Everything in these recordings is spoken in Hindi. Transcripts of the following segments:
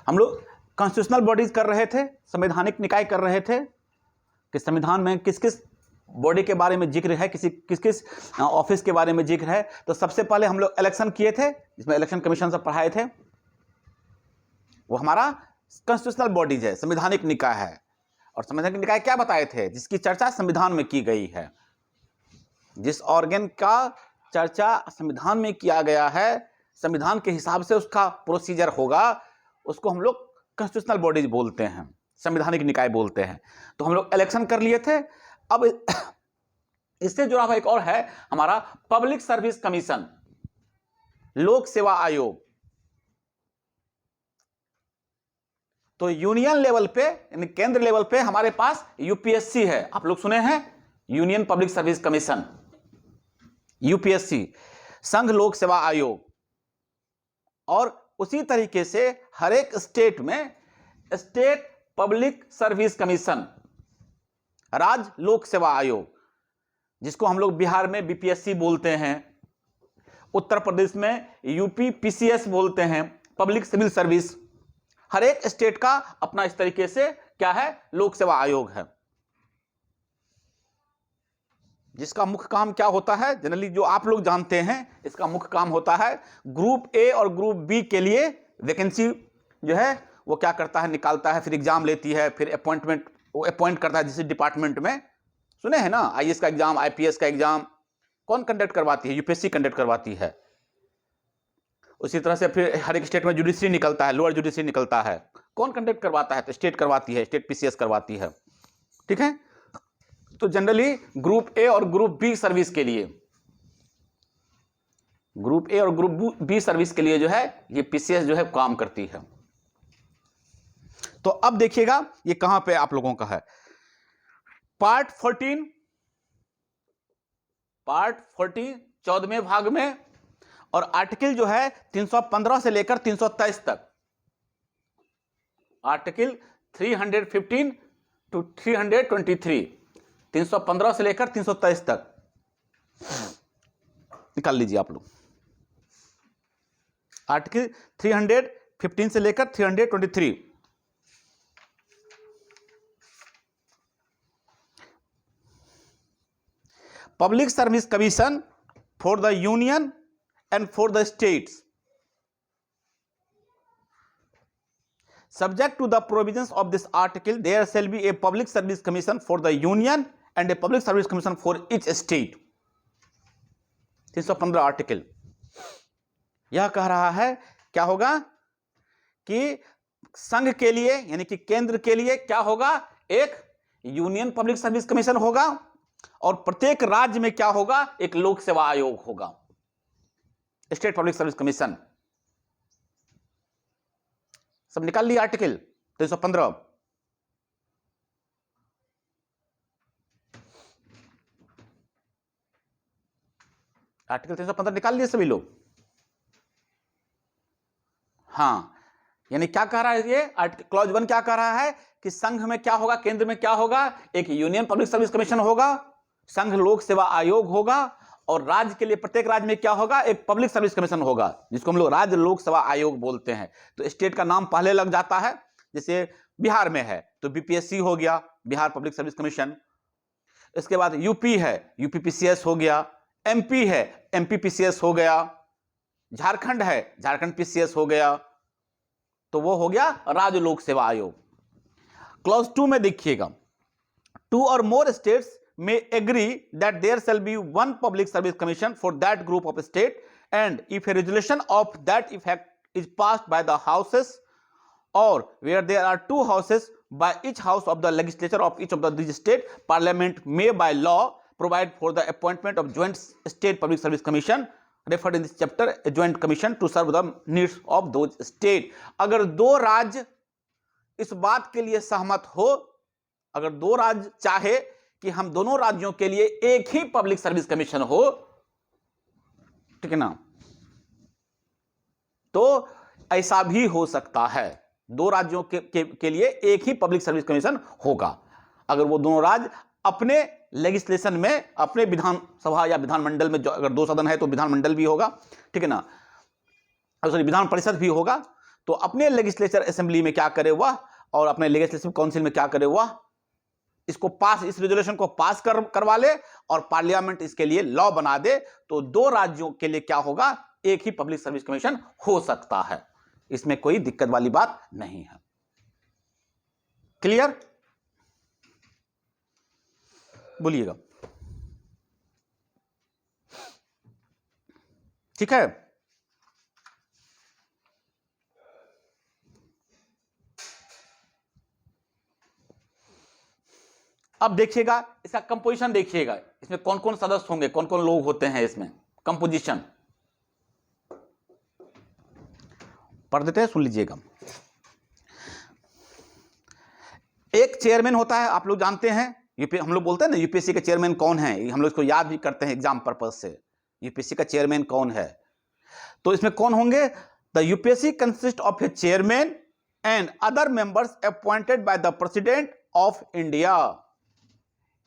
हम लोग कॉन्स्टिट्यूशनल बॉडीज कर रहे थे, संवैधानिक निकाय कर रहे थे कि संविधान में किस किस बॉडी के बारे में जिक्र है, किस किस ऑफिस के बारे में जिक्र है। तो सबसे पहले हम लोग इलेक्शन किए थे, जिसमें इलेक्शन कमीशन सब पढ़ाए थे। वो हमारा कॉन्स्टिट्यूशनल बॉडीज है, संवैधानिक निकाय है। और संवैधानिक निकाय क्या बताए थे? जिसकी चर्चा संविधान में की गई है। जिस ऑर्गन का चर्चा संविधान में किया गया है, संविधान के हिसाब से उसका प्रोसीजर होगा, उसको हम लोग कॉन्स्टिट्यूशनल बॉडीज बोलते हैं, संवैधानिक निकाय बोलते हैं। तो हम लोग इलेक्शन कर लिए थे। अब इससे जुड़ा हुआ एक और है हमारा पब्लिक सर्विस कमीशन, लोक सेवा आयोग। तो यूनियन लेवल पे यानी केंद्र लेवल पे हमारे पास यूपीएससी है। आप लोग सुने हैं union public service commission, UPSC, संघ लोक सेवा आयोग। और उसी तरीके से हर एक स्टेट में स्टेट पब्लिक सर्विस कमीशन, राज्य लोक सेवा आयोग, जिसको हम लोग बिहार में बीपीएससी बोलते हैं, उत्तर प्रदेश में यूपीपीसीएस बोलते हैं, पब्लिक सिविल सर्विस। हर एक स्टेट का अपना इस तरीके से क्या है, लोक सेवा आयोग है, जिसका मुख्य काम क्या होता है, जनरली जो आप लोग जानते हैं, इसका मुख्य काम होता है ग्रुप ए और ग्रुप बी के लिए वैकेंसी जो है वो क्या करता है, निकालता है, फिर एग्जाम लेती है, फिर अपॉइंटमेंट वो अपॉइंट करता है। जिस डिपार्टमेंट में सुने हैं ना, आईएएस का एग्जाम, आईपीएस का एग्जाम कौन कंडक्ट करवाती है? यूपीएससी कंडक्ट करवाती है। उसी तरह से फिर हर एक स्टेट में जुडिशरी निकलता है, लोअर जुडिशरी निकलता है, कौन कंडक्ट करवाता है? तो स्टेट करवाती है, स्टेट पीसीएस करवाती है। ठीक है। तो जनरली ग्रुप ए और ग्रुप बी सर्विस के लिए, ग्रुप ए और ग्रुप बी सर्विस के लिए जो है ये पीसीएस जो है काम करती है। तो अब देखिएगा ये कहां पे आप लोगों का है, पार्ट 14, 14वें भाग में, और आर्टिकल जो है 315 से लेकर 323 तक, आर्टिकल 315 टू 323, 315 से लेकर 323 तक निकाल लीजिए आप लोग। आर्टिकल 315 से लेकर 323, public service commission for the union and for the states, subject to the provisions of this article, there shall be a public service commission for the union and a public service commission for each state। 315 article यह कह रहा है क्या होगा कि संघ के लिए यानी कि केंद्र के लिए क्या होगा, एक यूनियन पब्लिक सर्विस कमीशन होगा, और प्रत्येक राज्य में क्या होगा, एक लोक सेवा आयोग होगा, स्टेट पब्लिक सर्विस कमीशन। सब निकाल लिया आर्टिकल 315। आर्टिकल 315 निकाल लिए सभी लोग? हां, यानी क्या कह रहा है ये क्लॉज 1 क्या कह रहा है कि संघ में क्या होगा, केंद्र में क्या होगा, एक यूनियन पब्लिक सर्विस कमीशन होगा, संघ लोक सेवा आयोग होगा, और राज्य के लिए प्रत्येक राज्य में क्या होगा, एक पब्लिक सर्विस कमीशन होगा, जिसको हम लोग राज्य लोक सेवा आयोग बोलते हैं। तो स्टेट का नाम पहले लग जाता है, जैसे बिहार में है तो बीपीएससी हो गया, बिहार पब्लिक सर्विस कमीशन। इसके बाद यूपी है, यूपीपीसीएस हो गया, एमपी है, एमपीपीसीएस हो गया, झारखंड है, झारखंड पीसीएस हो गया, तो वो हो गया राज्य लोक सेवा आयोग। क्लॉज 2 में देखिएगा, 2 or more states may agree that there shall be one public service commission for that group of state, and if a resolution of that effect is passed by the houses, or where there are 2 houses, by each house of the legislature of each of these state, parliament may by law provide for the appointment of joint state public service commission referred in this chapter, a joint commission to serve the needs of those state। अगर 2 राज्य इस बात के लिए सहमत हो, अगर 2 राज्य चाहे कि हम दोनों राज्यों के लिए एक ही पब्लिक सर्विस कमीशन हो, ठीक है ना, तो ऐसा भी हो सकता है, 2 राज्यों के लिए एक ही पब्लिक सर्विस कमीशन होगा, अगर वो दोनों राज्य अपने लेजिस्लेशन में, अपने विधानसभा या विधानमंडल में, जो अगर 2 सदन है तो विधानमंडल भी होगा, ठीक है ना, सॉरी विधान परिषद भी होगा, तो अपने लेजिस्लेचर असेंबली में क्या करे वह, और अपने लेजिस्लेटिव काउंसिल में क्या करे वह, इसको पास, इस रेजोल्यूशन को पास करवा ले और पार्लियामेंट इसके लिए लॉ बना दे, तो 2 राज्यों के लिए क्या होगा, एक ही पब्लिक सर्विस कमीशन हो सकता है। इसमें कोई दिक्कत वाली बात नहीं है। क्लियर? बोलिएगा। ठीक है। अब देखिएगा इसका कंपोजिशन, देखिएगा इसमें कौन कौन सदस्य होंगे, कौन कौन लोग होते हैं इसमें। कंपोजिशन पढ़ देते हैं, सुन लीजिएगा। एक चेयरमैन होता है, आप लोग जानते हैं, हम लोग बोलते हैं ना यूपीएससी के चेयरमैन कौन है, हम लोग इसको याद भी करते हैं एग्जाम पर्पज से, यूपीएससी का चेयरमैन कौन है। तो इसमें कौन होंगे, the UPSC consist of A chairman and other members appointed by the president of India.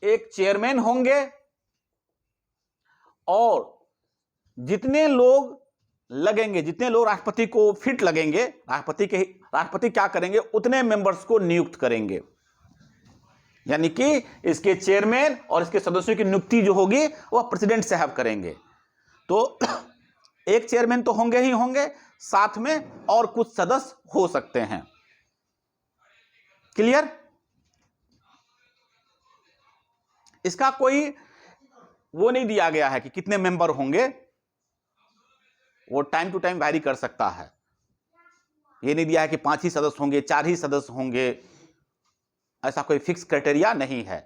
एक चेयरमैन होंगे और जितने लोग लगेंगे, जितने लोग राष्ट्रपति को फिट लगेंगे, राष्ट्रपति क्या करेंगे, उतने मेंबर्स को नियुक्त करेंगे। यानी कि इसके चेयरमैन और इसके सदस्यों की नियुक्ति जो होगी वह प्रेसिडेंट साहब करेंगे। तो एक चेयरमैन तो होंगे ही होंगे, साथ में और कुछ सदस्य हो सकते हैं। क्लियर? इसका कोई वो नहीं दिया गया है कि कितने मेंबर होंगे, वो टाइम टू टाइम वैरी कर सकता है। ये नहीं दिया है कि 5 ही सदस्य होंगे, 4 ही सदस्य होंगे, ऐसा कोई फिक्स क्राइटेरिया नहीं है।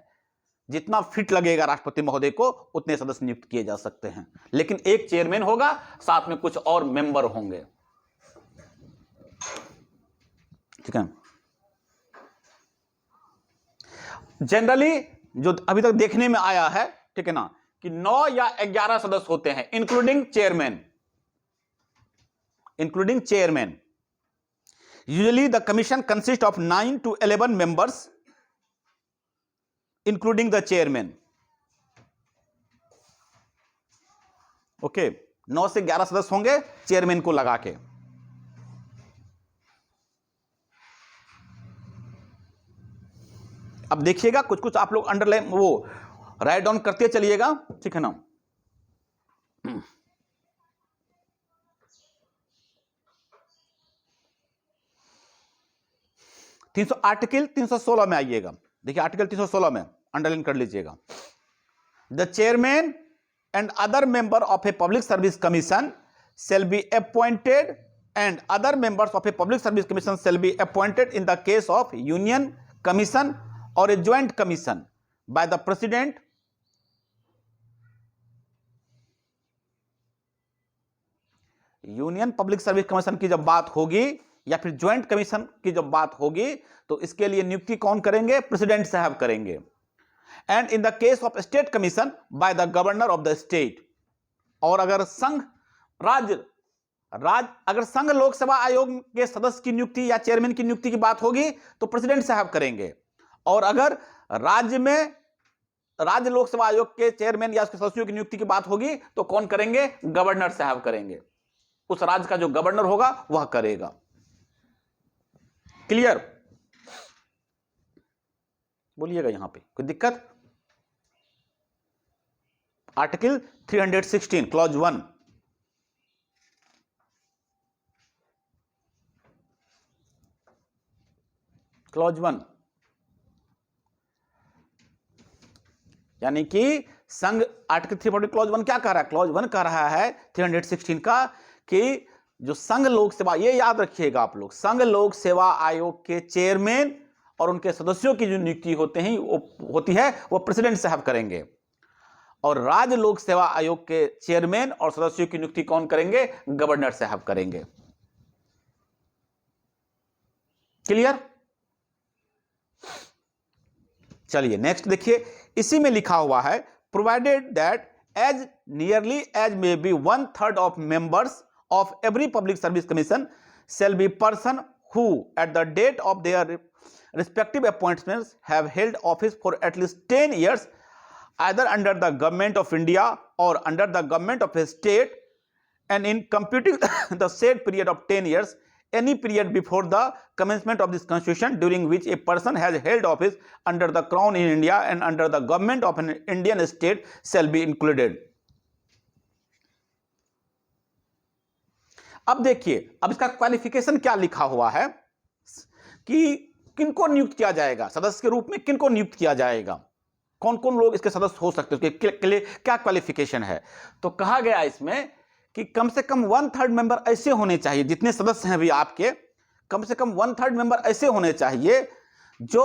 जितना फिट लगेगा राष्ट्रपति महोदय को उतने सदस्य नियुक्त किए जा सकते हैं, लेकिन एक चेयरमैन होगा, साथ में कुछ और मेंबर होंगे। ठीक है। जनरली जो अभी तक देखने में आया है, ठीक है ना, कि 9 या 11 सदस्य होते हैं, including chairman. Usually the commission consist of 9 to 11 members including the chairman. Okay, 9 से 11 सदस्य होंगे चेयरमैन को लगा के। अब देखिएगा कुछ कुछ आप लोग अंडरलाइन वो राइट डाउन करते चलिएगा, ठीक है ना। आर्टिकल 316 में आइएगा, देखिए आर्टिकल 316 में अंडरलाइन कर लीजिएगा। The chairman and other member of a public service commission shall be appointed and other members of a public service commission shall be appointed in the case of union commission or a joint commission by the president union public service commission की जब बात होगी या फिर ज्वाइंट कमीशन की जब बात होगी तो इसके लिए नियुक्ति कौन करेंगे, प्रेसिडेंट साहब करेंगे। And in the case of state commission by the governor of the state. और अगर संघ अगर संघ लोकसेवा आयोग के सदस्य की नियुक्ति या चेयरमैन की नियुक्ति की बात होगी तो प्रेसिडेंट साहब करेंगे। और अगर राज्य लोकसेवा आयोग के चेयरमैन या उसके सदस्यों की नियुक्ति की बात होगी तो कौन करेंगे, गवर्नर साहब करेंगे। उस राज्य का जो गवर्नर होगा वह करेगा। क्लियर? बोलिएगा यहां पे कोई दिक्कत? Article 316 clause 1। क्लॉज 1 यानी कि संघ आर्टिकल 340 क्लॉज 1 क्या कह रहा है, क्लॉज 1 कह रहा है 316 का कि जो संघ लोक सेवा, ये याद रखिएगा आप लोग, संघ लोक सेवा आयोग के चेयरमैन और उनके सदस्यों की जो नियुक्ति होती है वो प्रेसिडेंट साहब करेंगे। और राज्य लोक सेवा आयोग के चेयरमैन और सदस्यों की नियुक्ति कौन करेंगे, गवर्नर साहब करेंगे। क्लियर? चलिए नेक्स्ट देखिए, इसी में लिखा हुआ है provided that as nearly as may be 1/3 of members of every public service commission shall be person who at the date of their respective appointments have held office for at least 10 years either under the government of India or under the government of a state, and in computing the said period of 10 years any period before the commencement of this constitution during which a person has held office under the crown in India and under the government of an Indian state shall be included. अब देखिए, अब इसका क्वालिफिकेशन क्या लिखा हुआ है कि किनको नियुक्त किया जाएगा, सदस्य के रूप में किनको नियुक्त किया जाएगा, कौन कौन लोग इसके सदस्य हो सकते हैं, उसके लिए क्या क्वालिफिकेशन है। तो कहा गया इसमें कि कम से कम 1/3 मेंबर ऐसे होने चाहिए, जितने सदस्य हैं भी आपके, कम से कम 1/3 मेंबर ऐसे होने चाहिए जो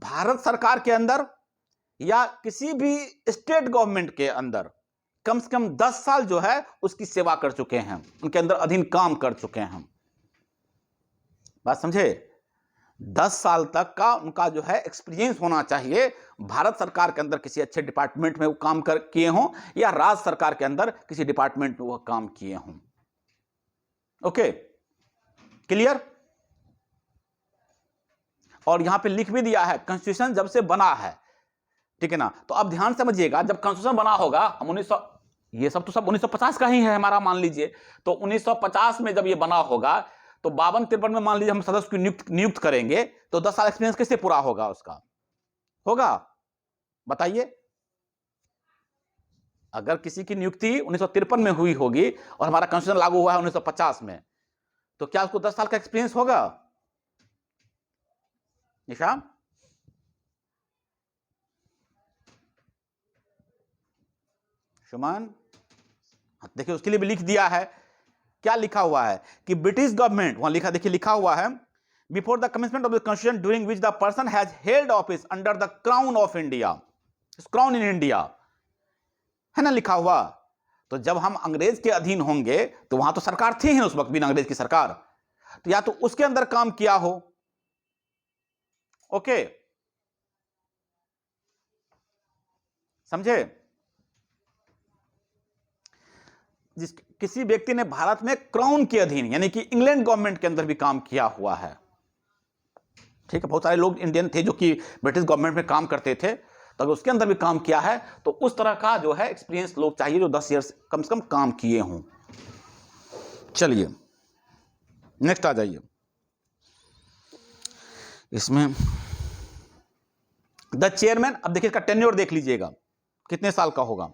भारत सरकार के अंदर या किसी भी स्टेट गवर्नमेंट के अंदर कम से कम 10 साल जो है उसकी सेवा कर चुके हैं, उनके अंदर अधीन काम कर चुके हैं। बात समझे? 10 साल तक का उनका जो है एक्सपीरियंस होना चाहिए, भारत सरकार के अंदर किसी अच्छे डिपार्टमेंट में वो काम कर किए हों या राज्य सरकार के अंदर किसी डिपार्टमेंट में वो काम किए हों। Okay, clear? और यहां पे लिख भी दिया है कॉन्स्टिट्यूशन जब से बना है, ठीक है ना। तो अब ध्यान समझिएगा, जब कॉन्स्टिट्यूशन बना होगा, हम 1900, ये सब तो सब 1950 का ही है हमारा, मान लीजिए, तो 1950 में जब ये बना होगा तो 52-53 में मान लीजिए हम सदस्य को नियुक्त करेंगे, तो 10 साल एक्सपीरियंस कैसे पूरा होगा उसका? होगा? बताइए। अगर किसी की नियुक्ति 1953 में हुई होगी और हमारा कॉन्स्टिट्यूशन लागू हुआ है 1950 में, तो क्या उसको 10 साल का एक्सपीरियंस होगा? निशा, शुमान, देखिए उसके लिए भी लिख दिया है, क्या लिखा हुआ है कि ब्रिटिश गवर्नमेंट, वहां लिखा, देखिए लिखा हुआ है, before the commencement of the constitution during which the person has held office under the crown of India, crown in India, है ना लिखा हुआ। तो जब हम अंग्रेज के अधीन होंगे तो वहां तो सरकार थी ही उस वक्त, बिना अंग्रेज की सरकार, तो या तो उसके अंदर काम किया हो, ओके, समझे? जिस किसी व्यक्ति ने भारत में क्राउन के अधीन यानी कि इंग्लैंड गवर्नमेंट के अंदर भी काम किया हुआ है, ठीक है, बहुत सारे लोग इंडियन थे जो कि ब्रिटिश गवर्नमेंट में काम करते थे, तो अगर उसके अंदर भी काम किया है तो उस तरह का जो है एक्सपीरियंस लोग चाहिए जो 10 ईयर्स कम से कम काम किए हों। चलिए नेक्स्ट आ जाइए, इसमें द चेयरमैन, अब देखिए इसका टेन्योर देख लीजिएगा कितने साल का होगा।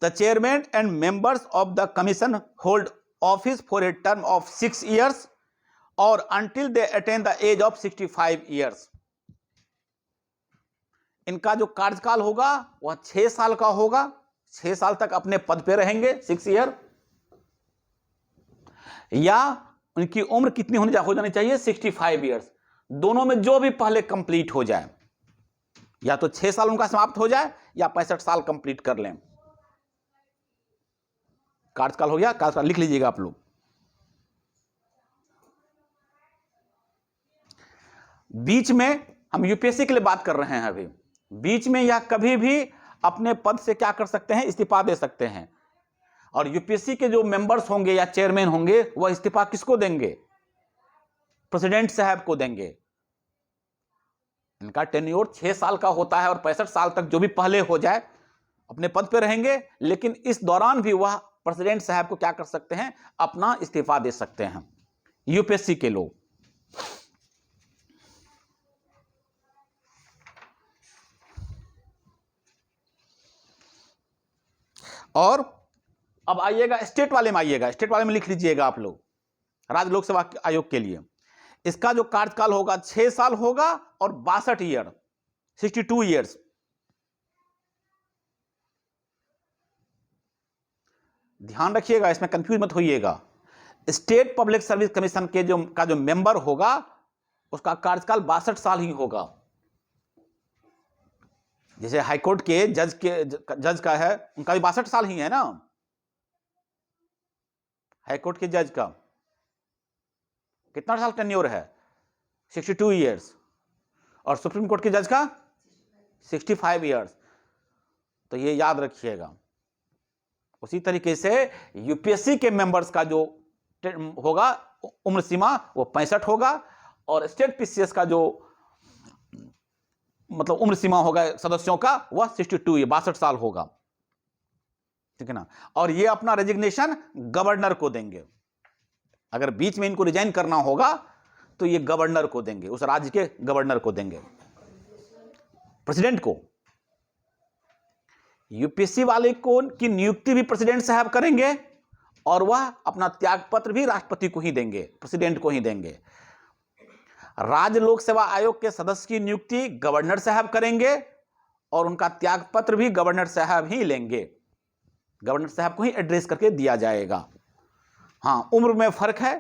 The chairman and members of the commission hold office for a term of 6 years or until they attain the age of 65 years. इनका जो कार्यकाल होगा वह 6 साल का होगा, 6 साल तक अपने पद पे रहेंगे, 6 ईयर, या उनकी उम्र कितनी हो जानी चाहिए, 65 ईयर्स, दोनों में जो भी पहले कंप्लीट हो जाए, या तो 6 साल उनका समाप्त हो जाए या 65 साल कंप्लीट कर लें। कार्यकाल हो गया, कार्यकाल लिख लीजिएगा आप लोग। बीच में हम यूपीएससी के लिए बात कर रहे हैं अभी, बीच में या कभी भी अपने पद से क्या कर सकते हैं, इस्तीफा दे सकते हैं। और यूपीएससी के जो मेंबर्स होंगे या चेयरमैन होंगे वह इस्तीफा किसको देंगे, प्रेसिडेंट साहब को देंगे। इनका टेन्योर 6 साल का होता है और 65 साल तक जो भी पहले हो जाए अपने पद पे रहेंगे, लेकिन इस दौरान भी वह प्रेसिडेंट साहब को क्या कर सकते हैं, अपना इस्तीफा दे सकते हैं यूपीएससी के लोग। और अब आइएगा स्टेट वाले में, आइएगा स्टेट वाले में लिख लीजिएगा आप लोग, राज्य लोक सेवा आयोग के लिए इसका जो कार्यकाल होगा 6 साल होगा और 62 ईयर, 62 ईयर्स। ध्यान रखिएगा, इसमें कंफ्यूज मत होइएगा। स्टेट पब्लिक सर्विस कमीशन के जो मेंबर होगा उसका कार्यकाल 62 साल ही होगा। जैसे हाईकोर्ट के जज का है, उनका भी 62 साल ही है ना, हाईकोर्ट के जज का कितना साल टेन्योर है, 62 ईयर्स, और सुप्रीम कोर्ट के जज का 65 ईयर्स। तो ये याद रखिएगा। उसी तरीके से यूपीएससी के मेंबर्स का जो होगा उम्र सीमा वो 65 होगा, और स्टेट पीसीएस का जो मतलब उम्र सीमा होगा सदस्यों का वह 62 या 62 साल होगा, ठीक है ना। और ये अपना रेजिग्नेशन गवर्नर को देंगे, अगर बीच में इनको रिजाइन करना होगा तो ये गवर्नर को देंगे, उस राज्य के गवर्नर को देंगे, प्रेसिडेंट को। यूपीएससी वाले को की नियुक्ति भी प्रेसिडेंट साहब करेंगे और वह अपना त्यागपत्र भी राष्ट्रपति को ही देंगे, प्रेसिडेंट को ही देंगे। राज्य लोक सेवा आयोग के सदस्य की नियुक्ति गवर्नर साहब करेंगे और उनका त्यागपत्र भी गवर्नर साहब ही लेंगे, गवर्नर साहब को ही एड्रेस करके दिया जाएगा। हाँ, उम्र में फर्क है,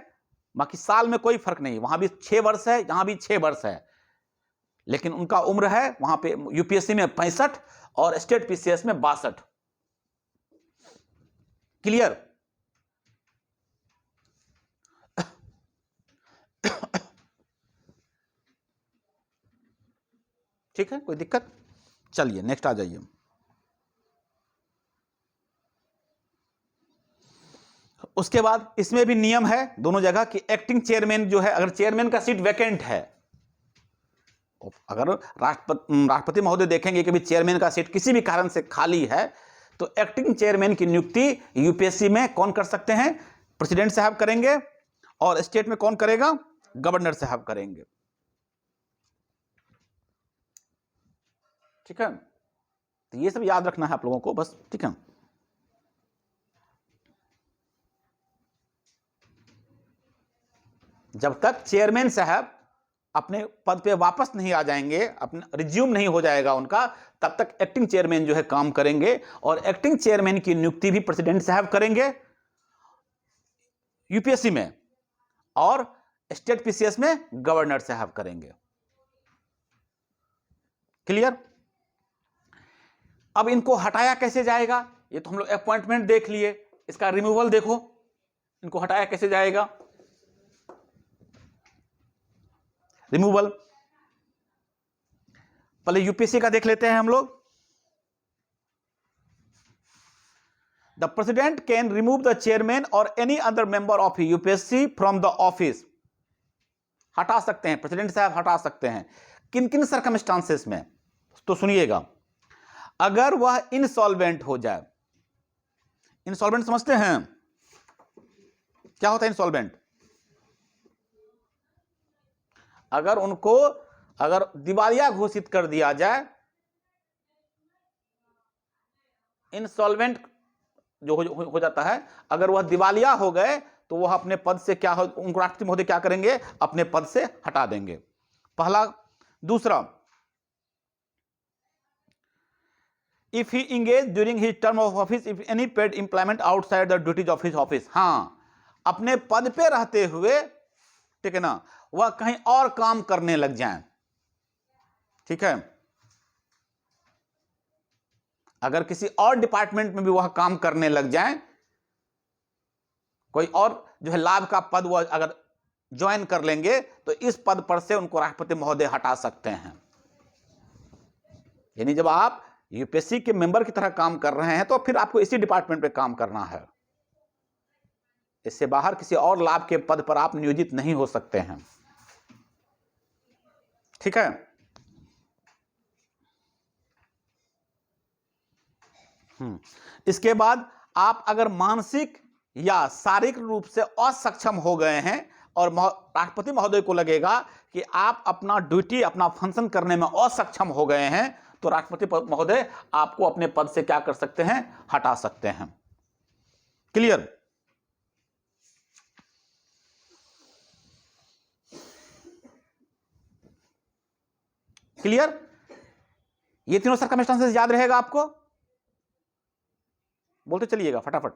बाकी साल में कोई फर्क नहीं, वहां भी 6 वर्ष है, यहां भी 6 वर्ष है, लेकिन उनका उम्र है वहां पे यूपीएससी में 65 और स्टेट पीसीएस में 62। क्लियर? ठीक है, कोई दिक्कत? चलिए नेक्स्ट आ जाइए। उसके बाद इसमें भी नियम है दोनों जगह कि एक्टिंग चेयरमैन जो है, अगर चेयरमैन का सीट वैकेंट है, अगर राष्ट्रपति महोदय देखेंगे कि भी चेयरमैन का सीट किसी भी कारण से खाली है, तो एक्टिंग चेयरमैन की नियुक्ति यूपीएससी में कौन कर सकते हैं? प्रेसिडेंट साहब करेंगे, और स्टेट में कौन करेगा? गवर्नर साहब करेंगे। ठीक है, तो ये सब याद रखना है आप लोगों को बस। ठीक है, जब तक चेयरमैन साहब अपने पद पे वापस नहीं आ जाएंगे, अपना रिज्यूम नहीं हो जाएगा उनका, तब तक एक्टिंग चेयरमैन जो है काम करेंगे, और एक्टिंग चेयरमैन की नियुक्ति भी प्रेसिडेंट साहब करेंगे यूपीएससी में, और स्टेट पीसीएस में गवर्नर साहब करेंगे। क्लियर? अब इनको हटाया कैसे जाएगा? ये तो हम लोग अपॉइंटमेंट देख लिए, इसका रिमूवल देखो, इनको हटाया कैसे जाएगा? रिमूवल पहले यूपीएससी का देख लेते हैं हम लोग। The president can remove the chairman और any other member of UPSC from the office. हटा सकते हैं, प्रेसिडेंट साहब हटा सकते हैं। किन किन सर्कमस्टांसेस में? तो सुनिएगा, अगर वह इंसॉल्वेंट हो जाए। इंसॉल्वेंट समझते हैं क्या होता है? इंसॉल्वेंट, अगर उनको अगर दिवालिया घोषित कर दिया जाए, इंसॉल्वेंट जो हो जाता है, अगर वह दिवालिया हो गए तो वह अपने पद से क्या हो, उनको राष्ट्रपति महोदय क्या करेंगे? अपने पद से हटा देंगे। पहला। दूसरा, if he engage during his term of office if any paid employment outside the duties of his office. हाँ, अपने पद पे रहते हुए, ठीक है ना, वह कहीं और काम करने लग जाएं। ठीक है, अगर किसी और डिपार्टमेंट में भी वह काम करने लग जाएं, कोई और जो है लाभ का पद वह अगर ज्वाइन कर लेंगे, तो इस पद पर से उनको राष्ट्रपति महोदय हटा सकते हैं। यानी जब आप यूपीएससी के मेंबर की तरह काम कर रहे हैं, तो फिर आपको इसी डिपार्टमेंट पे काम करना है, इससे बाहर किसी और लाभ के पद पर आप नियोजित नहीं हो सकते हैं। ठीक है, इसके बाद आप अगर मानसिक या शारीरिक रूप से असक्षम हो गए हैं और राष्ट्रपति महोदय को लगेगा कि आप अपना ड्यूटी, अपना फंक्शन करने में असक्षम हो गए हैं, तो राष्ट्रपति महोदय आपको अपने पद से क्या कर सकते हैं? हटा सकते हैं। क्लियर? क्लियर? ये तीनों सर्कमस्टेंसेस याद रहेगा आपको? बोलते चलिएगा फटाफट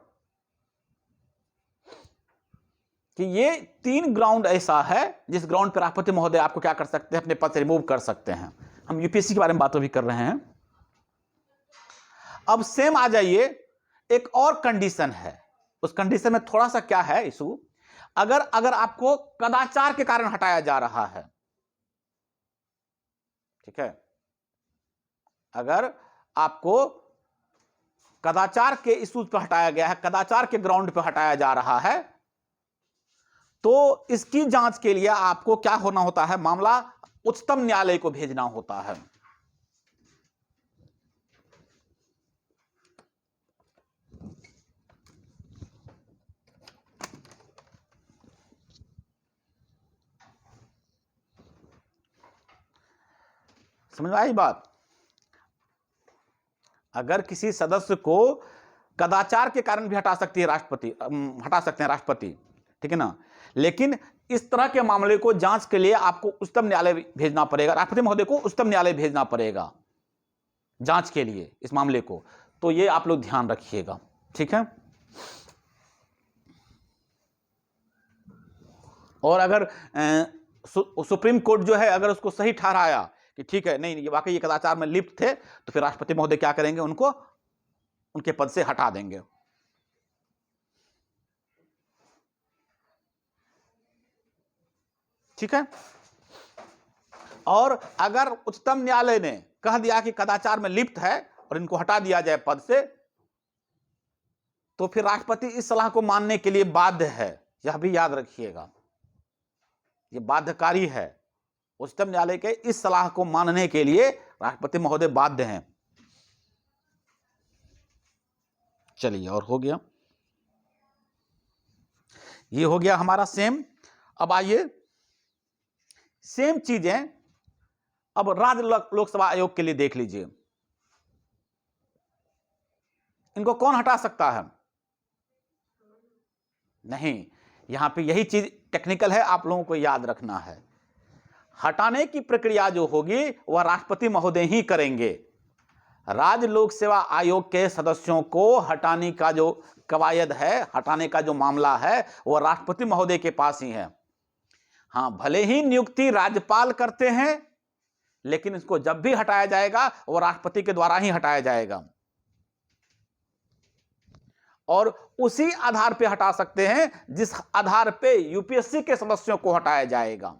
कि ये 3 ग्राउंड ऐसा है जिस ग्राउंड पर राष्ट्रपति महोदय आपको क्या कर सकते हैं? अपने पद से रिमूव कर सकते हैं। हम यूपीएससी के बारे में बात भी कर रहे हैं। अब सेम आ जाइए, एक और कंडीशन है, उस कंडीशन में थोड़ा सा क्या है इशू, अगर आपको कदाचार के कारण हटाया जा रहा है, ठीक है, अगर आपको कदाचार के इशू पर हटाया गया है, कदाचार के ग्राउंड पर हटाया जा रहा है, तो इसकी जांच के लिए आपको क्या होना होता है? मामला उच्चतम न्यायालय को भेजना होता है। समझ में आई बात? अगर किसी सदस्य को कदाचार के कारण भी हटा सकती है राष्ट्रपति, हटा सकते हैं राष्ट्रपति, ठीक है ना, लेकिन इस तरह के मामले को जांच के लिए आपको उच्चतम न्यायालय भेजना पड़ेगा, राष्ट्रपति महोदय को उच्चतम न्यायालय भेजना पड़ेगा जांच के लिए इस मामले को। तो ये आप लोग ध्यान रखिएगा, ठीक है। और अगर सुप्रीम कोर्ट जो है अगर उसको सही ठहराया कि ठीक है, नहीं ये वाकई ये कदाचार में लिप्त थे, तो फिर राष्ट्रपति महोदय क्या करेंगे, उनको उनके पद से हटा देंगे। ठीक है। और अगर उच्चतम न्यायालय ने कह दिया कि कदाचार में लिप्त है और इनको हटा दिया जाए पद से, तो फिर राष्ट्रपति इस सलाह को मानने के लिए बाध्य है। यह भी याद रखिएगा, यह बाध्यकारी है। उच्चतम न्यायालय के इस सलाह को मानने के लिए राष्ट्रपति महोदय बाध्य हैं। चलिए, और हो गया, ये हो गया हमारा सेम। अब आइए सेम चीजें अब राज्य लोकसभा आयोग के लिए देख लीजिए। इनको कौन हटा सकता है? नहीं, यहां पे यही चीज टेक्निकल है, आप लोगों को याद रखना है। हटाने की प्रक्रिया जो होगी वह राष्ट्रपति महोदय ही करेंगे। राज्य लोक सेवा आयोग के सदस्यों को हटाने का जो कवायद है, हटाने का जो मामला है, वह राष्ट्रपति महोदय के पास ही है। हां, भले ही नियुक्ति राज्यपाल करते हैं, लेकिन इसको जब भी हटाया जाएगा वह राष्ट्रपति के द्वारा ही हटाया जाएगा। और उसी आधार पे हटा सकते हैं जिस आधार पे यूपीएससी के सदस्यों को हटाया जाएगा।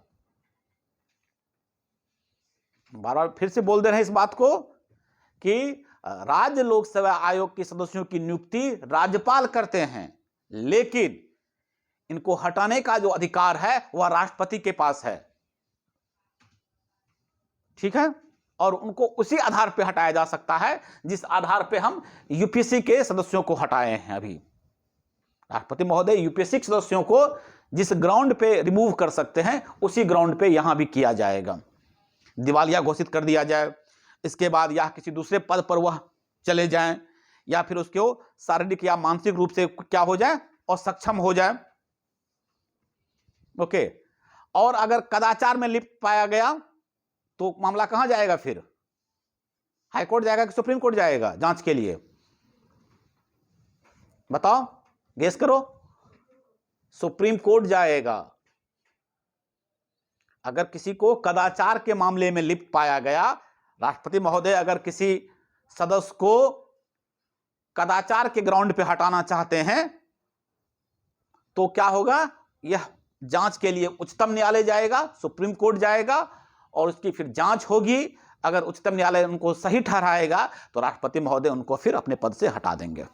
बार बार फिर से बोल दे रहे हैं इस बात को कि राज्य लोक सेवा आयोग के सदस्यों की नियुक्ति राज्यपाल करते हैं, लेकिन इनको हटाने का जो अधिकार है वह राष्ट्रपति के पास है। ठीक है। और उनको उसी आधार पे हटाया जा सकता है जिस आधार पे हम यूपीएससी के सदस्यों को हटाए हैं। अभी राष्ट्रपति महोदय यूपीएससी के सदस्यों को जिस ग्राउंड पे रिमूव कर सकते हैं, उसी ग्राउंड पे यहां भी किया जाएगा। दिवालिया घोषित कर दिया जाए, इसके बाद या किसी दूसरे पद पर वह चले जाएं, या फिर उसको शारीरिक या मानसिक रूप से क्या हो जाए और सक्षम हो जाए। ओके। और अगर कदाचार में लिप्त पाया गया तो मामला कहां जाएगा? फिर हाई कोर्ट जाएगा कि सुप्रीम कोर्ट जाएगा जांच के लिए? बताओ, गेस करो। सुप्रीम कोर्ट जाएगा। अगर किसी को कदाचार के मामले में लिप्त पाया गया, राष्ट्रपति महोदय अगर किसी सदस्य को कदाचार के ग्राउंड पे हटाना चाहते हैं, तो क्या होगा? यह जांच के लिए उच्चतम न्यायालय जाएगा, सुप्रीम कोर्ट जाएगा, और उसकी फिर जांच होगी। अगर उच्चतम न्यायालय उनको सही ठहराएगा तो राष्ट्रपति महोदय उनको फिर अपने पद से हटा देंगे।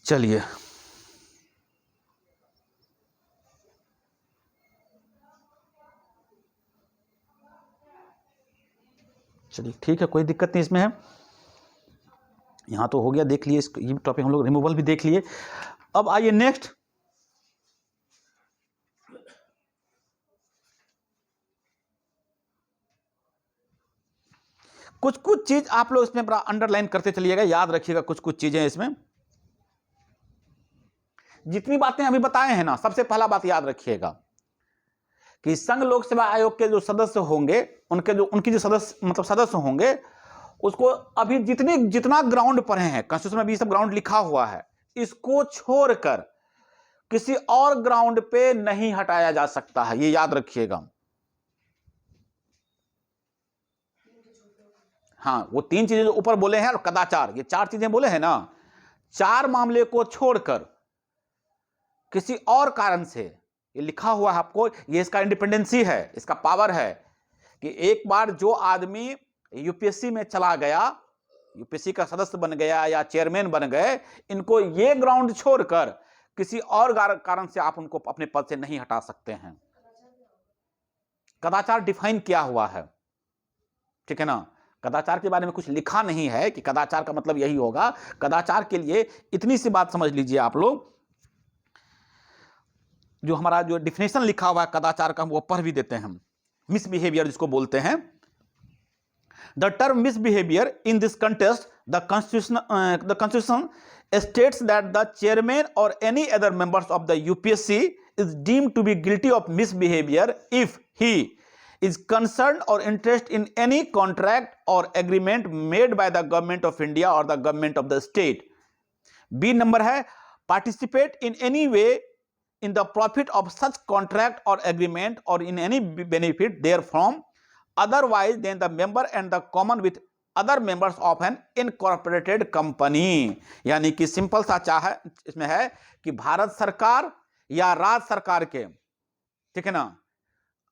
चलिए, ठीक है, कोई दिक्कत नहीं इसमें है। यहां तो हो गया, देख लिए ये टॉपिक हम लोग, रिमूवल भी देख लिए। अब आइए नेक्स्ट, कुछ कुछ चीज आप लोग इसमें बड़ा अंडरलाइन करते चलिएगा, याद रखिएगा कुछ कुछ चीजें इसमें। जितनी बातें अभी बताए हैं ना, सबसे पहला बात याद रखिएगा कि संघ लोक सेवा आयोग के जो सदस्य होंगे, उनकी जो सदस्य होंगे, उसको अभी जितना ग्राउंड पर हैं, कॉन्स्टिट्यूशन में भी सब ग्राउंड लिखा हुआ है, इसको छोड़कर किसी और ग्राउंड पे नहीं हटाया जा सकता है। ये याद रखिएगा। हाँ, वो 3 चीजें जो ऊपर बोले हैं और कदाचार, ये 4 चीजें बोले हैं ना, 4 मामले को छोड़कर किसी और कारण से, ये लिखा हुआ है आपको, ये इसका इंडिपेंडेंसी है, इसका पावर है कि एक बार जो आदमी यूपीएससी में चला गया, यूपीएससी का सदस्य बन गया या चेयरमैन बन गए, इनको ये ग्राउंड छोड़कर किसी और कारण से आप उनको अपने पद से नहीं हटा सकते हैं। कदाचार डिफाइन किया हुआ है, ठीक है ना। कदाचार के बारे में कुछ लिखा नहीं है कि कदाचार का मतलब यही होगा। कदाचार के लिए इतनी सी बात समझ लीजिए आप लोग, जो हमारा जो डिफिनेशन लिखा हुआ है कदाचार का, वो पढ़ भी देते हैं हम। मिसबिहेवियर जिसको बोलते हैं। The term misbehaviour in this contest the constitution states that the chairman or any other members of the UPSC is deemed to be guilty of misbehavior if he is concerned or interested in any contract or agreement made by the government of India or the government of the state. B number है participate in any way in the profit of such contract or agreement or in any benefit therefrom otherwise than the member and the common with other members of an incorporated company. यानी कि सिंपल सा चाह इसमें है कि भारत सरकार या राज्य सरकार के, ठीक है ना,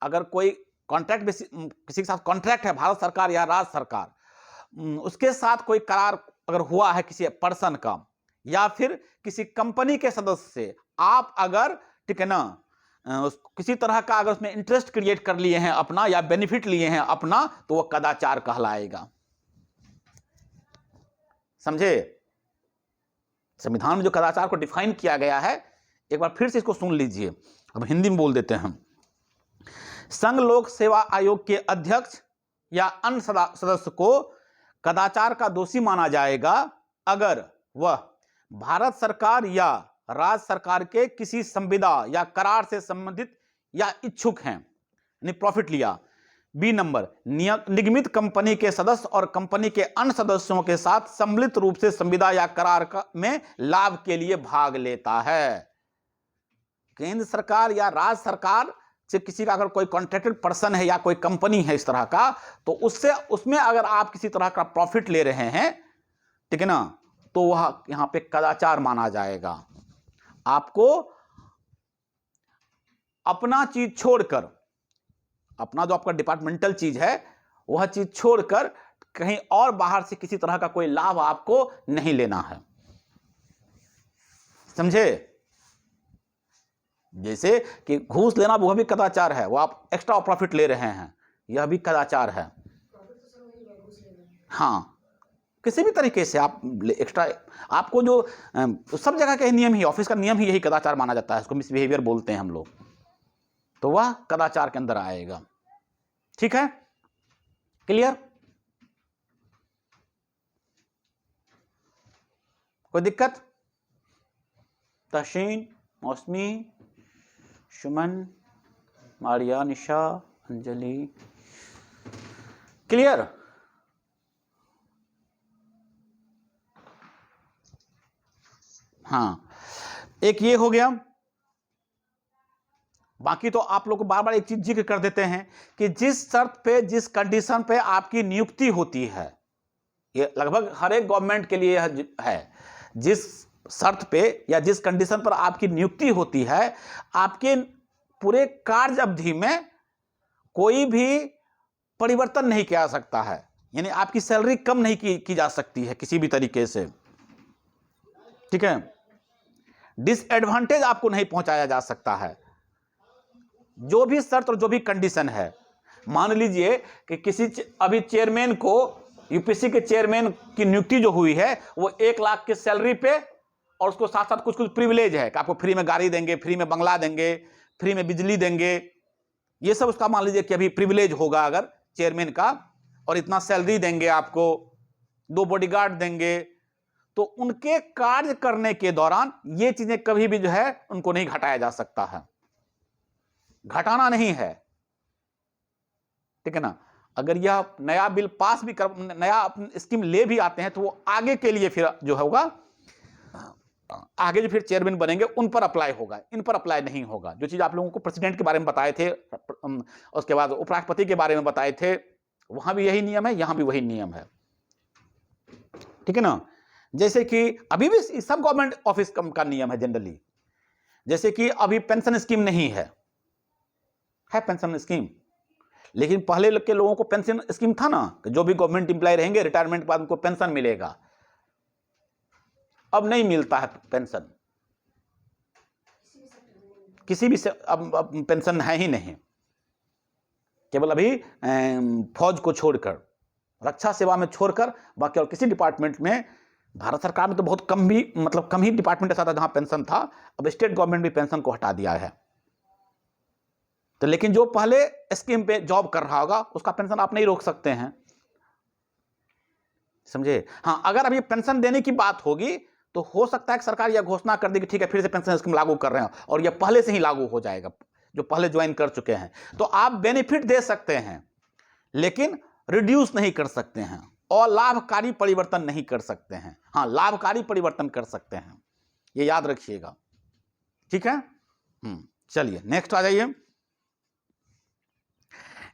अगर कोई कॉन्ट्रैक्ट किसी के साथ कॉन्ट्रैक्ट है, भारत सरकार या राज्य सरकार, उसके साथ कोई करार अगर हुआ है किसी पर्सन का या फिर किसी कंपनी के सदस्य से, आप अगर, ठीक है ना, किसी तरह का अगर उसमें इंटरेस्ट क्रिएट कर लिए हैं अपना या बेनिफिट लिए हैं अपना, तो वह कदाचार कहलाएगा। समझे? संविधान में जो कदाचार को डिफाइन किया गया है, एक बार फिर से इसको सुन लीजिए, अब हिंदी में बोल देते हैं हम। संघ लोक सेवा आयोग के अध्यक्ष या अन्य सदस्य को कदाचार का दोषी माना जाएगा अगर वह भारत सरकार या राज्य सरकार के किसी संविदा या करार से संबंधित या इच्छुक हैं, यानी प्रॉफिट लिया। बी नंबर निगमित कंपनी के सदस्य और कंपनी के अन्य सदस्यों के साथ सम्मिलित रूप से संविदा या करार में लाभ के लिए भाग लेता है। केंद्र सरकार या राज्य सरकार से किसी का अगर कोई कॉन्ट्रैक्टेड पर्सन है या कोई कंपनी है इस तरह का, तो उसमें अगर आप किसी तरह का प्रॉफिट ले रहे हैं, ठीक है ना, तो वह यहां पे कदाचार माना जाएगा। आपको अपना चीज छोड़कर, अपना जो आपका डिपार्टमेंटल चीज है वह चीज छोड़कर कहीं और बाहर से किसी तरह का कोई लाभ आपको नहीं लेना है। समझे? जैसे कि घूस लेना वह भी कदाचार है, वो आप एक्स्ट्रा प्रॉफिट ले रहे हैं, यह भी कदाचार है। हाँ, किसी भी तरीके से आप एक्स्ट्रा, आपको जो सब जगह के नियम ही, ऑफिस का नियम ही यही कदाचार माना जाता है, इसको मिसबिहेवियर बोलते हैं हम लोग, तो वह कदाचार के अंदर आएगा। ठीक है, क्लियर? कोई दिक्कत? तशीन, मौसमी, सुमन, मारिया, निशा, अंजलि, क्लियर? हाँ, एक ये हो गया। बाकी तो आप लोग को बार बार एक चीज जिक्र कर देते हैं कि जिस शर्त पे, जिस कंडीशन पे आपकी नियुक्ति होती है, ये लगभग हर एक गवर्नमेंट के लिए है, जिस शर्त पे या जिस कंडीशन पर आपकी नियुक्ति होती है, आपके पूरे कार्य अवधि में कोई भी परिवर्तन नहीं किया जा सकता है, यानी आपकी सैलरी कम नहीं की जा सकती है किसी भी तरीके से। ठीक है, डिसएडवांटेज आपको नहीं पहुंचाया जा सकता है। जो भी शर्त और जो भी कंडीशन है, मान लीजिए कि किसी अभी चेयरमैन को, यूपीएससी के चेयरमैन की नियुक्ति जो हुई है वो 1 लाख की सैलरी पे, और उसको साथ साथ कुछ कुछ प्रिविलेज है कि आपको फ्री में गाड़ी देंगे, फ्री में बंगला देंगे, फ्री में बिजली देंगे, ये सब उसका मान लीजिए कि अभी प्रिविलेज होगा अगर चेयरमैन का, और इतना सैलरी देंगे आपको, 2 बॉडीगार्ड देंगे, तो उनके कार्य करने के दौरान ये चीजें कभी भी जो है उनको नहीं घटाया जा सकता है, घटाना नहीं है। ठीक है ना? अगर यह नया बिल पास भी कर, नया स्कीम ले भी आते हैं, तो वो आगे के लिए फिर जो होगा, आगे जो फिर चेयरमैन बनेंगे उन पर अप्लाई होगा, इन पर अप्लाई नहीं होगा। जो चीज आप लोगों को प्रेसिडेंट के बारे में बताए थे, उसके बाद उपराष्ट्रपति के बारे में बताए थे, वहां भी यही नियम है, यहां भी वही नियम है। ठीक है ना? जैसे कि अभी भी सब गवर्नमेंट ऑफिस का नियम है जनरली, जैसे कि अभी पेंशन स्कीम नहीं है पेंशन स्कीम, लेकिन पहले के लोगों को पेंशन स्कीम था ना, कि जो भी गवर्नमेंट एम्प्लॉय रहेंगे रिटायरमेंट के बाद उनको पेंशन मिलेगा। अब नहीं मिलता है पेंशन, किसी भी से अब पेंशन है ही नहीं, केवल अभी फौज को छोड़कर, रक्षा सेवा में छोड़कर, बाकी और किसी डिपार्टमेंट में, भारत सरकार में तो बहुत कम भी, मतलब कम ही डिपार्टमेंट ऐसा था जहां पेंशन था। अब स्टेट गवर्नमेंट भी पेंशन को हटा दिया है। तो लेकिन जो पहले स्कीम पे जॉब कर रहा होगा उसका पेंशन आप नहीं रोक सकते हैं, समझे। हाँ, अगर अभी पेंशन देने की बात होगी तो हो सकता है कि सरकार यह घोषणा कर दे कि ठीक है फिर से पेंशन स्कीम लागू कर रहे हैं और यह पहले से ही लागू हो जाएगा, जो पहले ज्वाइन कर चुके हैं, तो आप बेनिफिट दे सकते हैं लेकिन रिड्यूस नहीं कर सकते हैं और लाभकारी परिवर्तन नहीं कर सकते हैं। हाँ, लाभकारी परिवर्तन कर सकते हैं, ये याद रखिएगा, ठीक है। चलिए नेक्स्ट आ जाइए।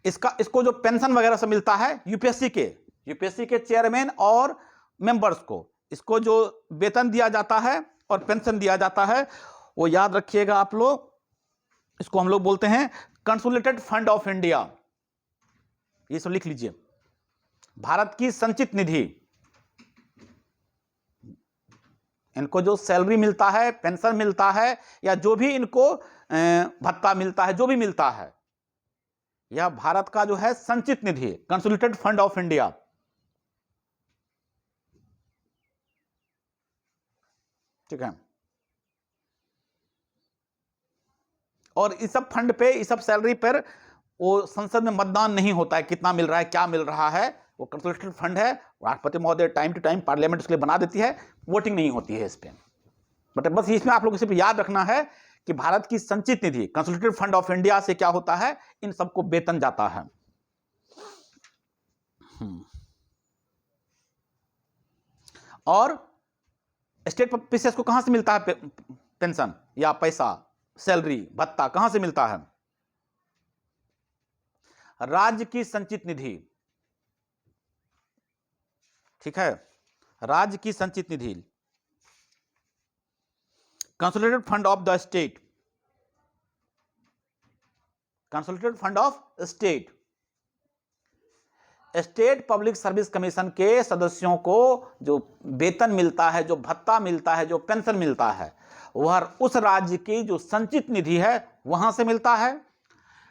इसको जो पेंशन वगैरह से मिलता है यूपीएससी के चेयरमैन और मेंबर्स को, इसको जो वेतन दिया जाता है और पेंशन दिया जाता है वो याद रखिएगा आप लोग, इसको हम लोग बोलते हैं कंसोलिडेटेड फंड ऑफ इंडिया। ये सब लिख लीजिए, भारत की संचित निधि। इनको जो सैलरी मिलता है, पेंशन मिलता है या जो भी इनको भत्ता मिलता है, जो भी मिलता है, यह भारत का जो है संचित निधि, कंसोलिडेटेड फंड ऑफ इंडिया। ठीक है। और इस सब फंड पे, इस सब सैलरी पर वो संसद में मतदान नहीं होता है, कितना मिल रहा है, क्या मिल रहा है, वो कंसोलिडेटेड फंड है, राष्ट्रपति महोदय टाइम टू टाइम पार्लियामेंट उसके लिए बना देती है, वोटिंग नहीं होती है इस पे। बट बस इसमें आप लोगों को सिर्फ याद रखना है कि भारत की संचित निधि, कंसोलिडेटेड फंड ऑफ इंडिया से क्या होता है, इन सबको वेतन जाता है। और स्टेट पीसीएस को कहां से मिलता है पेंशन या पैसा, सैलरी, भत्ता कहां से मिलता है? राज्य की संचित निधि, ठीक है, राज्य की संचित निधि, consolidated fund of the state, consolidated fund of state. State public service commission के सदस्यों को जो वेतन मिलता है, जो भत्ता मिलता है, जो पेंशन मिलता है, वह उस राज्य की जो संचित निधि है वहां से मिलता है।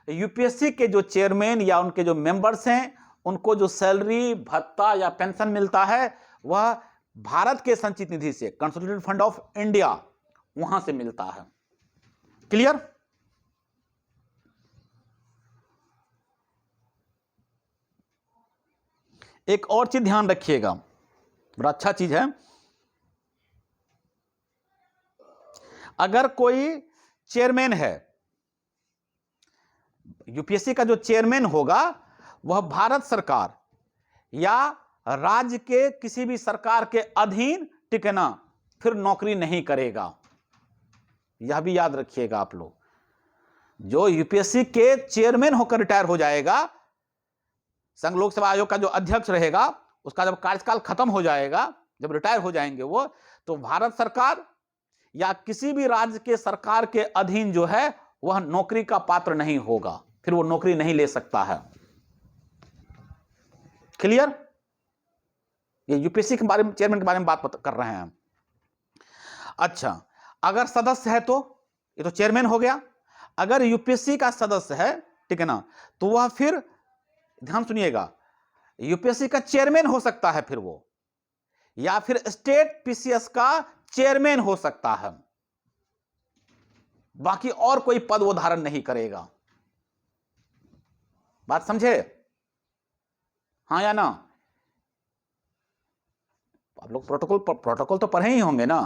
यूपीएससी के जो चेयरमैन या उनके जो मेंबर्स हैं, उनको जो सैलरी, भत्ता या पेंशन मिलता है वह भारत के संचित निधि से, कंसोलिडेटेड फंड ऑफ इंडिया, वहां से मिलता है। क्लियर? एक और चीज ध्यान रखिएगा, बड़ा अच्छा चीज है। अगर कोई चेयरमैन है, यूपीएससी का जो चेयरमैन होगा वह भारत सरकार या राज्य के किसी भी सरकार के अधीन, ठीक है ना, फिर नौकरी नहीं करेगा। यह भी याद रखिएगा आप लोग। जो यूपीएससी के चेयरमैन होकर रिटायर हो जाएगा, संघ लोक सेवा आयोग का जो अध्यक्ष रहेगा, उसका जब कार्यकाल खत्म हो जाएगा, जब रिटायर हो जाएंगे वो, तो भारत सरकार या किसी भी राज्य के सरकार के अधीन जो है वह नौकरी का पात्र नहीं होगा, फिर वो नौकरी नहीं ले सकता है। क्लियर? ये यूपीएससी के बारे में, चेयरमैन के बारे में बात कर रहे हैं। अच्छा, अगर सदस्य है तो ये तो चेयरमैन हो गया। अगर यूपीएससी का सदस्य है, ठीक है ना, तो वह फिर ध्यान सुनिएगा, यूपीएससी का चेयरमैन हो सकता है फिर वो, या फिर स्टेट पीसीएस का चेयरमैन हो सकता है, बाकी और कोई पद वो धारण नहीं करेगा। बात समझे? हाँ या ना? आप लोग प्रोटोकॉल तो पढ़े ही होंगे ना,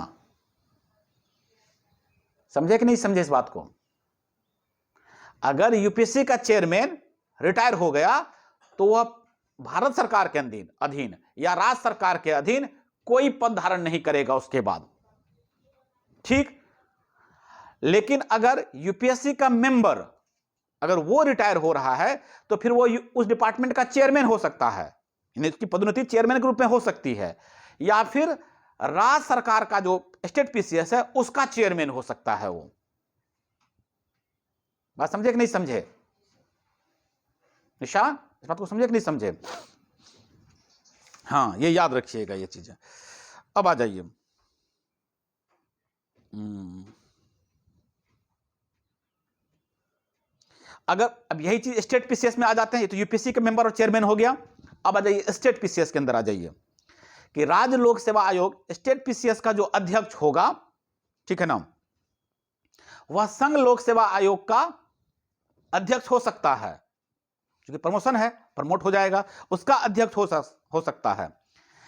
समझे कि नहीं समझे इस बात को? अगर यूपीएससी का चेयरमैन रिटायर हो गया तो वह भारत सरकार के अधीन या राज्य सरकार के अधीन कोई पद धारण नहीं करेगा उसके बाद, ठीक। लेकिन अगर यूपीएससी का मेंबर, अगर वो रिटायर हो रहा है तो फिर वो उस डिपार्टमेंट का चेयरमैन हो सकता है, उसकी पदोन्नति चेयरमैन के रूप में हो सकती है, या फिर राज्य सरकार का जो स्टेट पीसीएस है उसका चेयरमैन हो सकता है वो। बात समझे कि नहीं समझे? निशा, इस बात को समझे कि नहीं समझे? हाँ, ये याद रखिएगा ये चीजें। अब आ जाइए, अगर अब यही चीज स्टेट पीसीएस में आ जाते हैं, तो यूपीएससी के मेंबर और चेयरमैन हो गया। अब आ जाइए स्टेट पीसीएस के अंदर आ जाइए कि राज्य लोक सेवा आयोग, स्टेट पीसीएस का जो अध्यक्ष होगा, ठीक है ना, वह संघ लोक सेवा आयोग का अध्यक्ष हो सकता है, क्योंकि प्रमोशन है, प्रमोट हो जाएगा, उसका अध्यक्ष हो सकता है,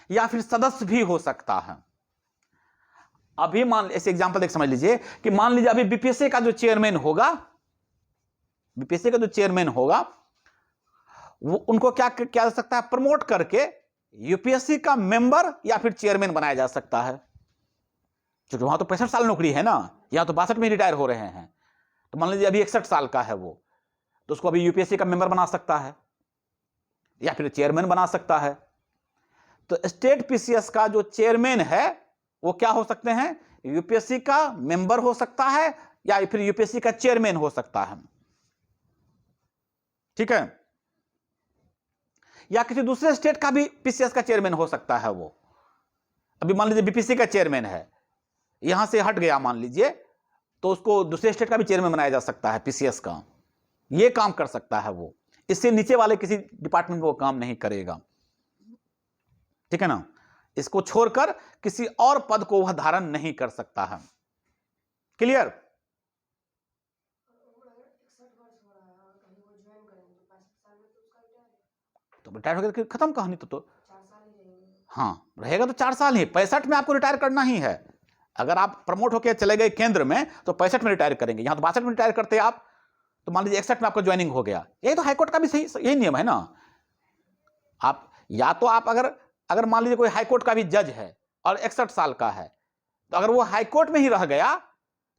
या फिर सदस्य भी हो सकता है। अभी मान ऐसे एग्जांपल देख समझ लीजिए कि मान लीजिए अभी बीपीएससी का जो चेयरमैन होगा, बीपीएससी का जो चेयरमैन होगा वो उनको क्या किया जा सकता है, प्रमोट करके यूपीएससी का मेंबर या फिर चेयरमैन बनाया जा सकता है, क्योंकि वहां तो 65 साल नौकरी है ना, यहां तो 62 में रिटायर हो रहे हैं। तो मान लीजिए अभी 61 साल का है वो, तो उसको अभी यूपीएससी का मेंबर बना सकता है या फिर चेयरमैन बना सकता है। तो स्टेट पीसीएस का जो चेयरमैन है वो क्या हो सकते हैं, यूपीएससी का मेंबर हो सकता है या फिर यूपीएससी का चेयरमैन हो सकता है, ठीक है, या किसी दूसरे स्टेट का भी पीसीएस का चेयरमैन हो सकता है वो। अभी मान लीजिए बीपीएससी का चेयरमैन है, यहां से हट गया मान लीजिए, तो उसको दूसरे स्टेट का भी चेयरमैन बनाया जा सकता है पीसीएस का, ये काम कर सकता है वो, इससे नीचे वाले किसी डिपार्टमेंट में वो काम नहीं करेगा, ठीक है ना। इसको छोड़कर किसी और पद को वह धारण नहीं कर सकता है। क्लियर? तो रिटायर होकर खत्म कहानी। तो हाँ रहेगा तो 4 साल ही, 65 में आपको रिटायर करना ही है। अगर आप प्रमोट होकर चले गए केंद्र में तो 65 में रिटायर करेंगे, यहां तो 62 में रिटायर करते आप, तो मान लीजिए 61 में आपका ज्वाइनिंग हो गया। यही तो हाईकोर्ट का भी सही यही नियम है ना। आप या तो आप अगर मान लीजिए कोई हाईकोर्ट का भी जज है और 61 साल का है, तो अगर वो हाईकोर्ट में ही रह गया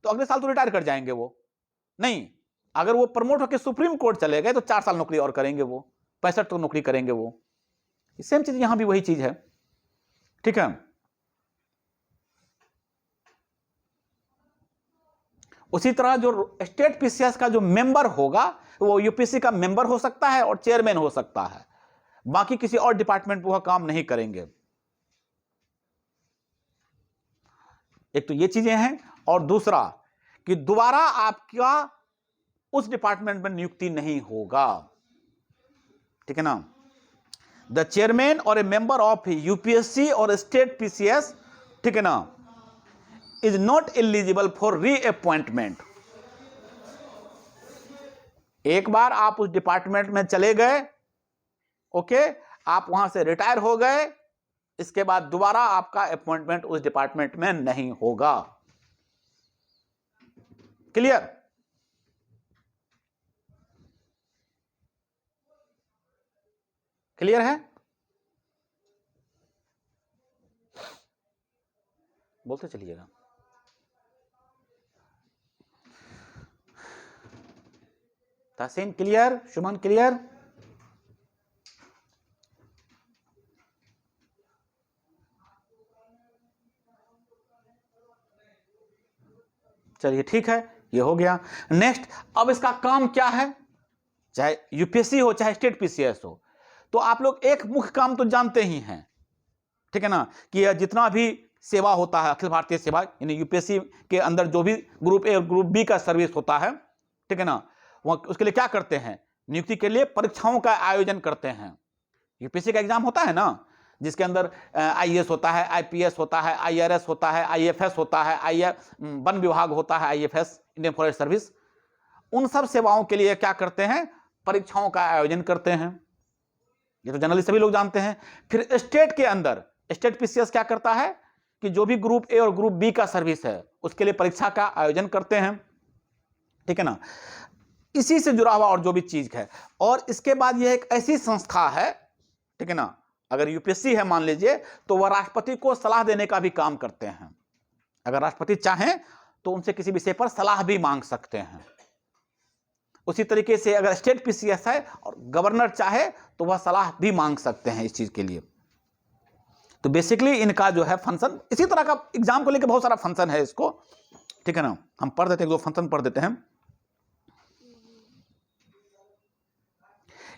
तो अगले साल तो रिटायर कर जाएंगे वो। नहीं, अगर वो प्रमोट होकर सुप्रीम कोर्ट चले गए तो 4 साल नौकरी और करेंगे वो, 65 तो नौकरी करेंगे वो। सेम चीज यहां भी वही चीज है, ठीक है। उसी तरह जो स्टेट पीसीएस का जो मेंबर होगा वो यूपीएससी का मेंबर हो सकता है और चेयरमैन हो सकता है, बाकी किसी और डिपार्टमेंट में वह काम नहीं करेंगे। एक तो ये चीजें हैं, और दूसरा कि दोबारा आपका उस डिपार्टमेंट में नियुक्ति नहीं होगा, ठीक है ना। द चेयरमैन और ए मेंबर ऑफ यूपीएससी और स्टेट पीसीएस, ठीक है ना, is not eligible for reappointment. एक बार आप उस डिपार्टमेंट में चले गए, ओके, आप वहां से रिटायर हो गए, इसके बाद दोबारा आपका अपॉइंटमेंट उस डिपार्टमेंट में नहीं होगा। क्लियर? क्लियर है? बोलते चलिएगा। तहसीन क्लियर? शुभन क्लियर? चलिए ठीक है, ये हो गया। नेक्स्ट, अब इसका काम क्या है, चाहे यूपीएससी हो चाहे स्टेट पीसीएस हो, तो आप लोग एक मुख्य काम तो जानते ही हैं, ठीक है ना, कि जितना भी सेवा होता है अखिल भारतीय सेवा, यानी यूपीएससी के अंदर जो भी ग्रुप ए और ग्रुप बी का सर्विस होता है, ठीक है ना, वह उसके लिए क्या करते हैं, नियुक्ति के लिए परीक्षाओं का आयोजन करते हैं। यूपीएससी का एग्जाम होता है ना, जिसके अंदर आईएएस होता है, आईपीएस होता है, आईआरएस होता है, आईएफएस होता है, वन विभाग होता है, आईएफएस इंडियन फॉरेस्ट सर्विस, उन सब सेवाओं के लिए क्या करते हैं, परीक्षाओं का आयोजन करते हैं। ये तो जनरली सभी लोग जानते हैं। फिर स्टेट के अंदर स्टेट पीसीएस क्या करता है कि जो भी ग्रुप ए और ग्रुप बी का सर्विस है उसके लिए परीक्षा का आयोजन करते हैं, ठीक है ना। इसी से जुड़ा हुआ और जो भी चीज है, और इसके बाद यह एक ऐसी संस्था है, ठीक है ना, अगर यूपीएससी है मान लीजिए, तो वह राष्ट्रपति को सलाह देने का भी काम करते हैं। अगर राष्ट्रपति चाहें तो उनसे किसी विषय पर सलाह भी मांग सकते हैं। उसी तरीके से अगर स्टेट पीसीएस है और गवर्नर चाहे तो वह सलाह भी मांग सकते हैं इस चीज के लिए। तो बेसिकली इनका जो है फंक्शन, इसी तरह का एग्जाम को लेकर बहुत सारा फंक्शन है इसको, ठीक है ना, हम पढ़ देते हैं, दो फंक्शन पढ़ देते हैं।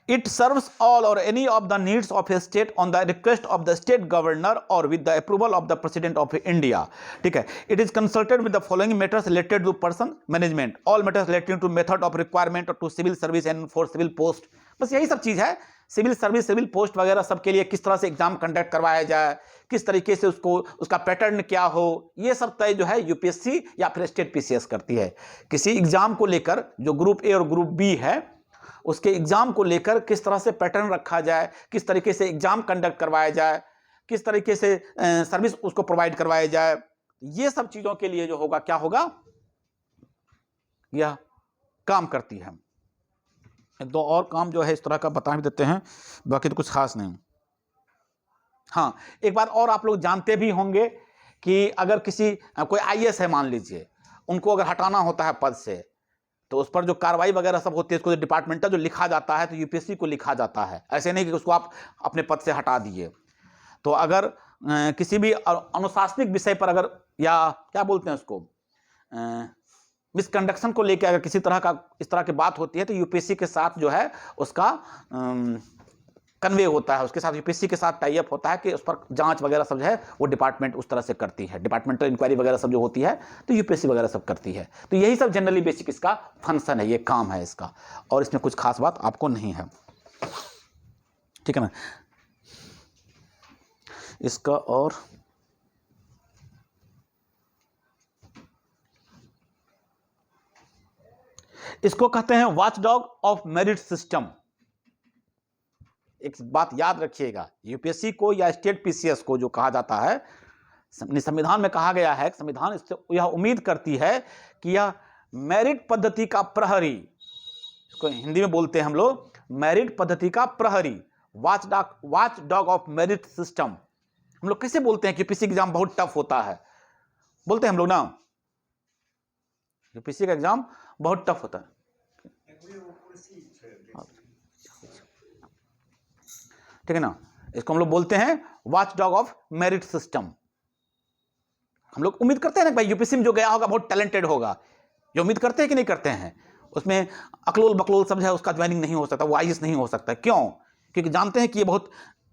It serves all or any of the needs of a state on the request of the state governor or with the approval of the President of India. ठीक है। It is consulted with the following matters related to person management, all matters relating to method of requirement or to civil service and for civil post. बस यही सब चीज है सिविल सर्विस, सिविल पोस्ट वगैरह सबके लिए किस तरह से एग्जाम कंडक्ट करवाया जाए, किस तरीके से उसको, उसका पैटर्न क्या हो, ये सब तय जो है यूपीएससी या फिर स्टेट पीसीएस करती है। किसी एग्जाम को लेकर जो ग्रुप ए और ग्रुप बी है उसके एग्जाम को लेकर किस तरह से पैटर्न रखा जाए, किस तरीके से एग्जाम कंडक्ट करवाया जाए, किस तरीके से सर्विस उसको प्रोवाइड करवाया जाए, ये सब चीजों के लिए जो होगा क्या होगा, यह काम करती है। दो और काम जो है इस तरह का बता भी देते हैं, बाकी तो कुछ खास नहीं। हाँ, एक बात और आप लोग जानते भी होंगे कि अगर किसी कोई आईएएस है मान लीजिए, उनको अगर हटाना होता है पद से, तो उस पर जो कार्रवाई वगैरह सब होती है, इसको डिपार्टमेंटल जो लिखा जाता है तो यूपीएससी को लिखा जाता है। ऐसे नहीं कि उसको आप अपने पद से हटा दिए। तो अगर किसी भी अनुशासनिक विषय पर अगर, या क्या बोलते हैं उसको, मिसकंडक्शन को लेकर अगर किसी तरह का इस तरह की बात होती है तो यूपीएससी के साथ जो है उसका कन्वे होता है, उसके साथ यूपीएससी के साथ टाई अप होता है कि उस पर जांच वगैरह सब जो है वो डिपार्टमेंट उस तरह से करती है, डिपार्टमेंटल इंक्वायरी वगैरह सब जो होती है तो यूपीएससी वगैरह सब करती है। तो यही सब जनरली बेसिक इसका फंक्शन है, ये काम है इसका, और इसमें कुछ खास बात आपको नहीं है, ठीक है ना। इसका और इसको कहते हैं वॉचडॉग ऑफ मेरिट सिस्टम। एक बात याद रखिएगा, यूपीएससी को या स्टेट पीसीएस को जो कहा जाता है, संविधान में कहा गया है, संविधान इससे यह उम्मीद करती है कि यह मेरिट पद्धति का प्रहरी, इसको हिंदी में बोलते हैं हम लोग मेरिट पद्धति का प्रहरी, वॉचडॉग ऑफ मेरिट सिस्टम। हम लोग कैसे बोलते हैं कि यूपीएससी एग्जाम बहुत टफ होता है, बोलते हैं हम लोग ना, यूपीएससी का एग्जाम बहुत टफ होता है, ठीक है ना। इसको हम लोग बोलते हैं वॉचडॉग ऑफ मेरिट सिस्टम। हम लोग उम्मीद करते हैं ना भाई यूपीएससी में जो गया होगा बहुत टैलेंटेड होगा, जो उम्मीद करते हैं कि नहीं करते हैं, उसमें अकलोल बकलोल सब है उसका ज्वाइनिंग नहीं हो सकता, वो आईएएस नहीं हो सकता। क्यों? क्योंकि जानते हैं कि ये बहुत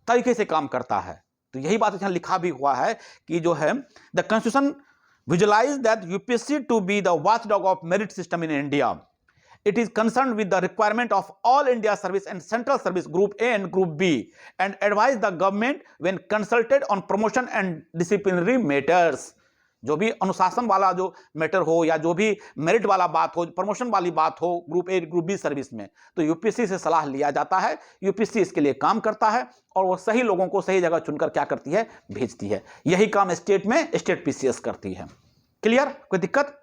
तरीके से काम करता है। तो यही बात यहाँ लिखा भी हुआ है कि जो है the constitution visualise that UPSC to be the watchdog of merit system in India. It is concerned with the requirement of all India service and central service group A and group B and advise the government when consulted on promotion and disciplinary matters। जो भी अनुशासन वाला जो मैटर हो या जो भी मेरिट वाला बात हो, प्रमोशन वाली बात हो group A group B service में, तो यूपीएससी से सलाह लिया जाता है। यूपीएससी इसके लिए काम करता है और वो सही लोगों को सही जगह चुनकर क्या करती है, भेजती है। यही काम स्टेट में स्टेट पीसीएस करती है। क्लियर? कोई दिक्कत?